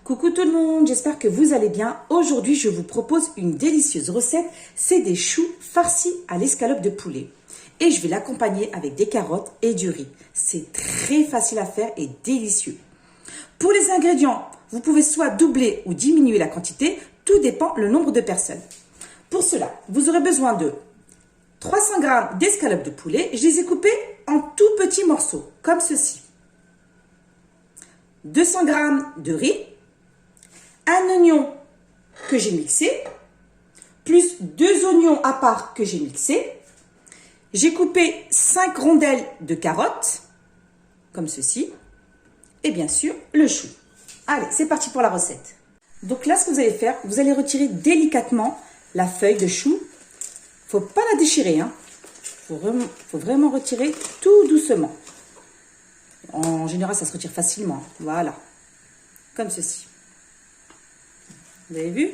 Coucou tout le monde, j'espère que vous allez bien. Aujourd'hui, je vous propose une délicieuse recette. C'est des choux farcis à l'escalope de poulet. Et je vais l'accompagner avec des carottes et du riz. C'est très facile à faire et délicieux. Pour les ingrédients, vous pouvez soit doubler ou diminuer la quantité. Tout dépend le nombre de personnes. Pour cela, vous aurez besoin de 300 g d'escalope de poulet. Je les ai coupés en tout petits morceaux, comme ceci. 200 g de riz. Un oignon que j'ai mixé, plus 2 oignons à part que j'ai mixés. J'ai coupé 5 rondelles de carottes, comme ceci. Et bien sûr, le chou. Allez, c'est parti pour la recette. Donc là, ce que vous allez faire, vous allez retirer délicatement la feuille de chou. Faut pas la déchirer, hein. Faut vraiment retirer tout doucement. En général, ça se retire facilement. Voilà, comme ceci. Vous avez vu?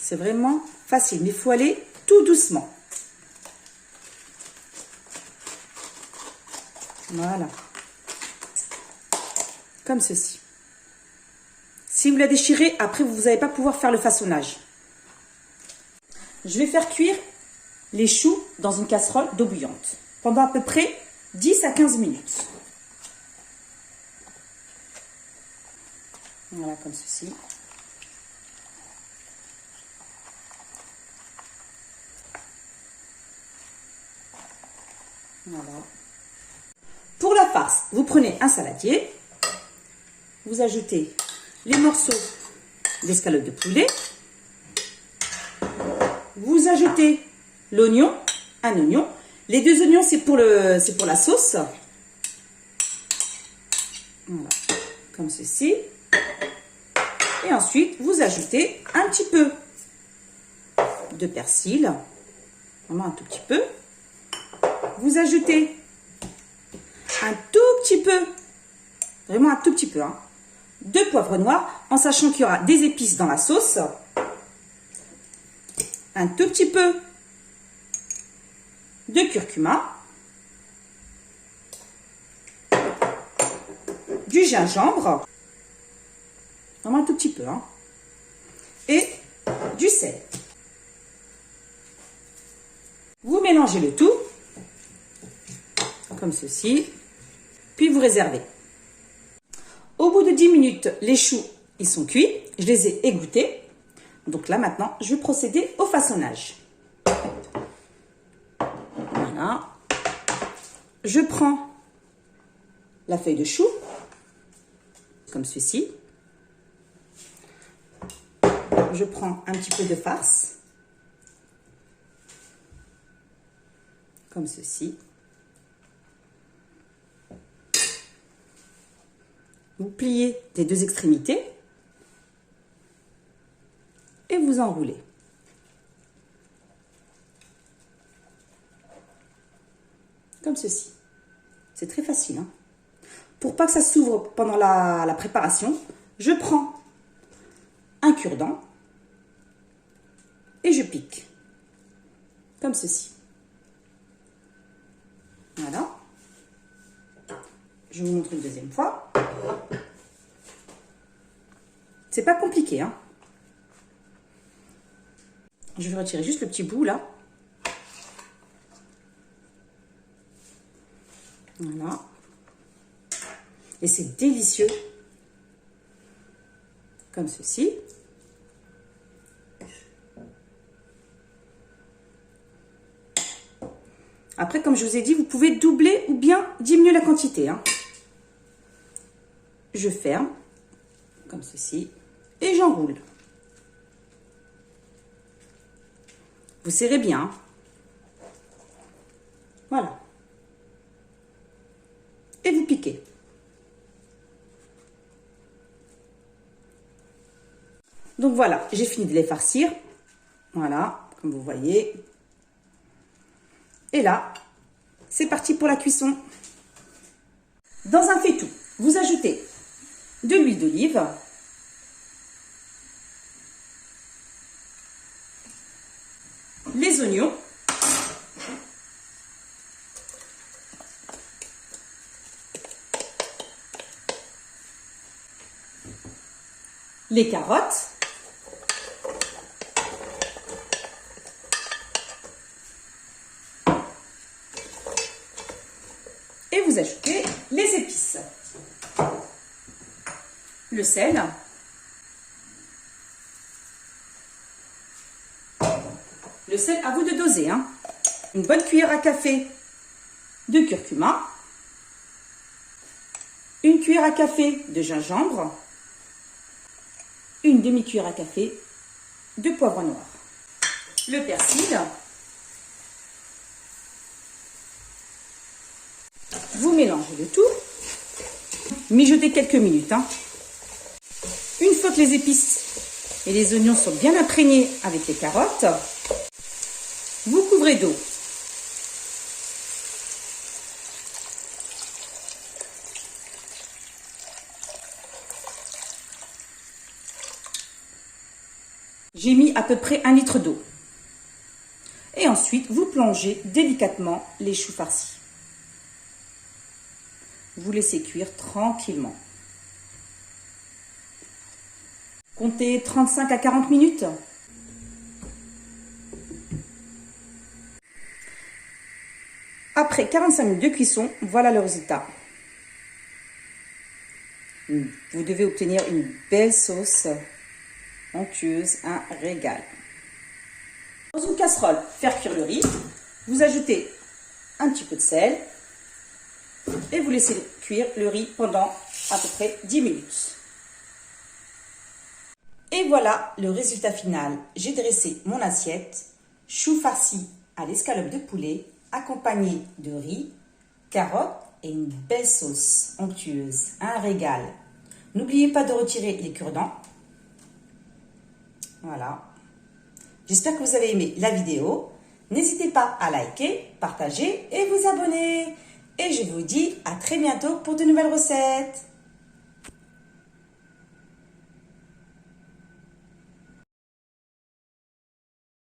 C'est vraiment facile, mais il faut aller tout doucement. Voilà. Comme ceci. Si vous la déchirez, après, vous n'allez pas pouvoir faire le façonnage. Je vais faire cuire les choux dans une casserole d'eau bouillante pendant à peu près 10 à 15 minutes. Voilà, comme ceci. Voilà. Pour la farce, vous prenez un saladier, vous ajoutez les morceaux d'escalope de poulet, vous ajoutez l'oignon, un oignon. Les 2 oignons, c'est pour la sauce. Voilà, comme ceci. Et ensuite, vous ajoutez un petit peu de persil, vraiment un tout petit peu. Vous ajoutez un tout petit peu, vraiment un tout petit peu, hein, de poivre noir, en sachant qu'il y aura des épices dans la sauce. Un tout petit peu de curcuma, du gingembre, vraiment un tout petit peu, hein, et du sel. Vous mélangez le tout, comme ceci, puis vous réservez. Au bout de 10 minutes, les choux, ils sont cuits, je les ai égouttés. Donc là, maintenant, je vais procéder au façonnage. Voilà. Je prends la feuille de chou, comme ceci. Je prends un petit peu de farce, comme ceci. Vous pliez les 2 extrémités et vous enroulez. Comme ceci. C'est très facile, hein. Pour pas que ça s'ouvre pendant la préparation, je prends un cure-dent et je pique. Comme ceci. Voilà. Je vous montre une deuxième fois. C'est pas compliqué, hein. Je vais retirer juste le petit bout là. Voilà. Et c'est délicieux. Comme ceci. Après, comme je vous ai dit, vous pouvez doubler ou bien diminuer la quantité, hein. Je ferme, comme ceci, et j'enroule. Vous serrez bien, hein. Voilà. Et vous piquez. Donc voilà, j'ai fini de les farcir. Voilà, comme vous voyez. Et là, c'est parti pour la cuisson. Dans un faitout, vous ajoutez de l'huile d'olive, les oignons, les carottes. Et vous ajoutez les épices. Le sel. Le sel, à vous de doser, hein. Une bonne cuillère à café de curcuma. Une cuillère à café de gingembre. Une demi-cuillère à café de poivre noir. Le persil. Vous mélangez le tout. Mijotez quelques minutes, hein. Une fois que les épices et les oignons sont bien imprégnés avec les carottes, vous couvrez d'eau. J'ai mis à peu près 1 litre d'eau. Et ensuite, vous plongez délicatement les choux farcis. Vous laissez cuire tranquillement. Comptez 35 à 40 minutes. Après 45 minutes de cuisson, voilà le résultat. Vous devez obtenir une belle sauce onctueuse, un régal. Dans une casserole, faire cuire le riz. Vous ajoutez un petit peu de sel et vous laissez cuire le riz pendant à peu près 10 minutes. Et voilà le résultat final. J'ai dressé mon assiette, choux farcis à l'escalope de poulet, accompagné de riz, carottes et une belle sauce onctueuse, un régal. N'oubliez pas de retirer les cure-dents. Voilà. J'espère que vous avez aimé la vidéo. N'hésitez pas à liker, partager et vous abonner. Et je vous dis à très bientôt pour de nouvelles recettes.